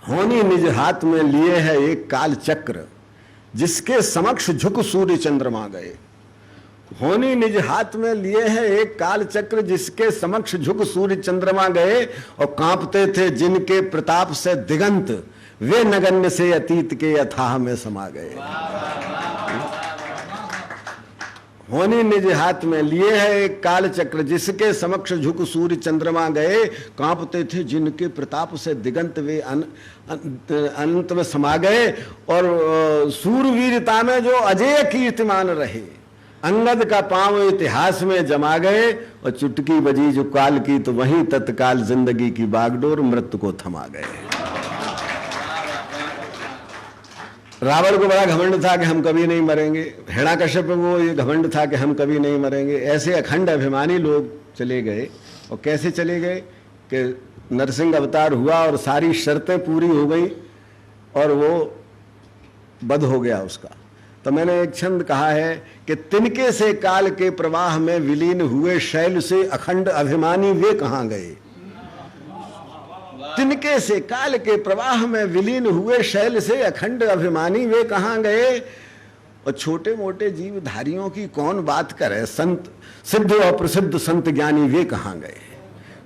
होनी निज हाथ में लिए है एक काल चक्र, जिसके समक्ष झुक सूर्य चंद्रमा गए। होनी निज हाथ में लिए है एक काल चक्र, जिसके समक्ष झुक सूर्य चंद्रमा गए। और कांपते थे जिनके प्रताप से दिगंत, वे नगण्य से अतीत के अथाह में समा गए। होनी निज हाथ में लिए है एक काल चक्र, जिसके समक्ष झुक सूर्य चंद्रमा गए। कांपते थे जिनके प्रताप से दिगंत, वे अनंत में समा गए। और सूरवीरता में जो अजेय कीर्तिमान रहे, अंगद का पांव इतिहास में जमा गए। और चुटकी बजी जो काल की, तो वहीं तत्काल जिंदगी की बागडोर मृत्यु को थमा गए। रावण को बड़ा घमंड था कि हम कभी नहीं मरेंगे, हिरण्यकश्यप को ये घमंड था कि हम कभी नहीं मरेंगे। ऐसे अखंड अभिमानी लोग चले गए। और कैसे चले गए कि नरसिंह अवतार हुआ और सारी शर्तें पूरी हो गई और वो वध हो गया उसका। तो मैंने एक छंद कहा है कि तिनके से काल के प्रवाह में विलीन हुए, शैल से अखंड अभिमानी वे कहाँ गए। तिनके से काल के प्रवाह में विलीन हुए, शैल से अखंड अभिमानी वे कहाँ गए। और छोटे मोटे जीवधारियों की कौन बात करे, संत सिद्ध और प्रसिद्ध संत ज्ञानी वे कहाँ गए।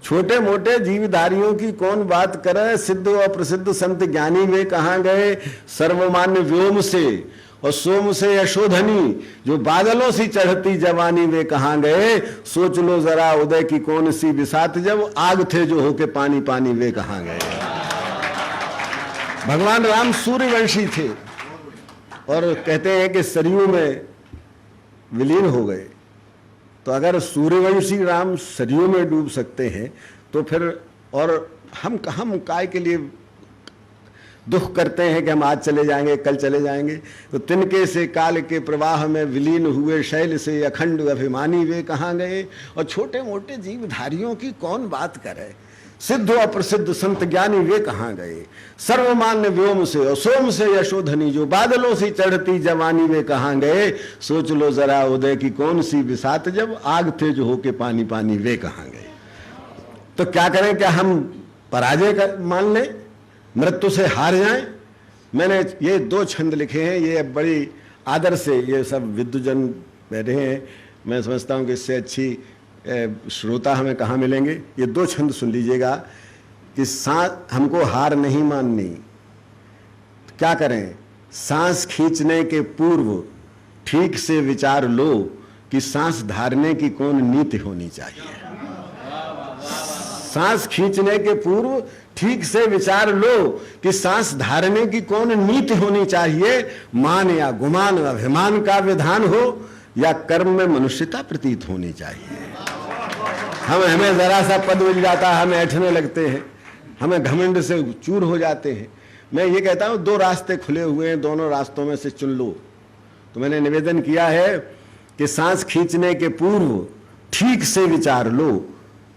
छोटे मोटे जीवधारियों की कौन बात करे, सिद्ध और प्रसिद्ध संत ज्ञानी वे कहाँ गए। सर्वमान्य व्योम से और सोम से यशोधनी, जो बादलों सी चढ़ती जवानी वे कहाँ गए। सोच लो जरा उदय की कौन सी बिसात, जब आग थे जो होके पानी पानी वे कहाँ गए। भगवान राम सूर्यवंशी थे और कहते हैं कि सरयू में विलीन हो गए। तो अगर सूर्यवंशी राम सरयू में डूब सकते हैं तो फिर और हम काय के लिए दुख करते हैं कि हम आज चले जाएंगे, कल चले जाएंगे। तो तिनके से काल के प्रवाह में विलीन हुए, शैल से अखंड अभिमानी वे कहाँ गए। और छोटे मोटे जीवधारियों की कौन बात करे, सिद्ध और प्रसिद्ध संत ज्ञानी वे कहाँ गए। सर्वमान्य व्योम से और सोम से यशोधनी, जो बादलों से चढ़ती जवानी वे कहाँ गए। सोच लो जरा उदय की कौन सी बिसात, जब आग थे जो होके पानी पानी वे कहाँ गए। तो क्या करें, क्या हम पराजय मान लें, मृत्यु से हार जाएं। मैंने ये 2 छंद लिखे हैं, ये बड़ी आदर से ये सब विद्वजन बैठे हैं। मैं समझता हूँ कि इससे अच्छी श्रोता हमें कहाँ मिलेंगे। ये 2 छंद सुन लीजिएगा कि हमको हार नहीं माननी। क्या करें, सांस खींचने के पूर्व ठीक से विचार लो कि सांस धारने की कौन नीति होनी चाहिए। सांस खींचने के पूर्व ठीक से विचार लो कि सांस धारने की कौन नीति होनी चाहिए। मान या गुमान अभिमान का विधान हो, या कर्म में मनुष्यता प्रतीत होनी चाहिए। हमें जरा सा पद मिल जाता है, हम ऐठने लगते हैं, हमें घमंड से चूर हो जाते हैं। मैं ये कहता हूं 2 रास्ते खुले हुए हैं, दोनों रास्तों में से चुन लो। तो मैंने निवेदन किया है कि सांस खींचने के पूर्व ठीक से विचार लो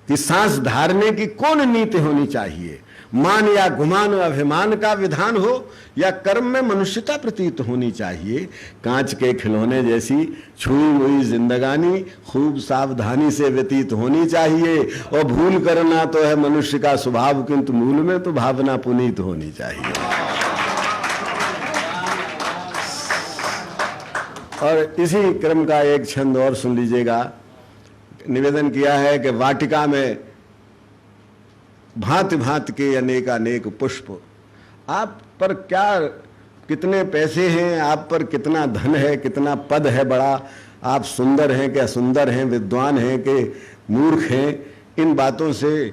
कि सांस धारने की कौन नीति होनी चाहिए। मान या गुमान अभिमान का विधान हो, या कर्म में मनुष्यता प्रतीत होनी चाहिए। कांच के खिलौने जैसी छुई हुई जिंदगानी खूब सावधानी से व्यतीत होनी चाहिए। और भूल करना तो है मनुष्य का स्वभाव, किंतु मूल में तो भावना पुनीत होनी चाहिए। और इसी क्रम का एक छंद और सुन लीजिएगा। निवेदन किया है कि वाटिका में भांति भांति के अनेकानेक पुष्प। आप पर क्या कितने पैसे हैं, आप पर कितना धन है, कितना पद है बड़ा, आप सुंदर हैं कि असुंदर हैं, विद्वान हैं कि मूर्ख हैं, इन बातों से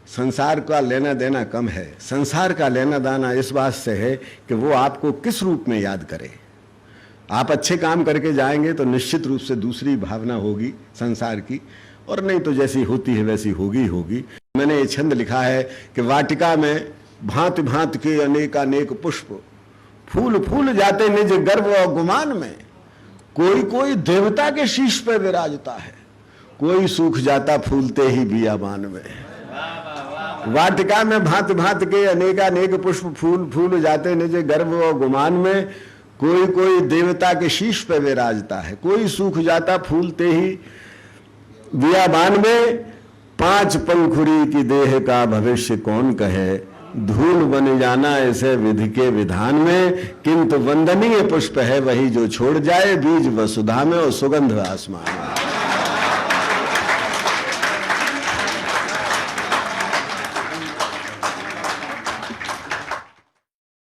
संसार का लेना देना कम है। संसार का लेना देना इस बात से है कि वो आपको किस रूप में याद करे। आप अच्छे काम करके जाएंगे तो निश्चित रूप से दूसरी भावना होगी संसार की, और नहीं तो जैसी होती है वैसी होगी। मैंने ये छंद लिखा है कि वाटिका में भांति भांति के अनेकानेक पुष्प, फूल फूल जाते निज गर्व और गुमान में। कोई कोई देवता के शीश पे विराजता है, कोई सूख जाता फूलते ही बियाबान में। वाटिका में भांति भांति के अनेकानेक पुष्प, फूल फूल जाते निज गर्व और गुमान में। कोई कोई देवता के शीश पे विराजता है, कोई सूख जाता फूलते ही बियाबान में। 5 पंखुड़ी की देह का भविष्य कौन कहे, धूल बन जाना ऐसे विधि के विधान में, किंतु वंदनीय पुष्प है वही जो छोड़ जाए बीज वसुधा में और सुगंध आसमान में।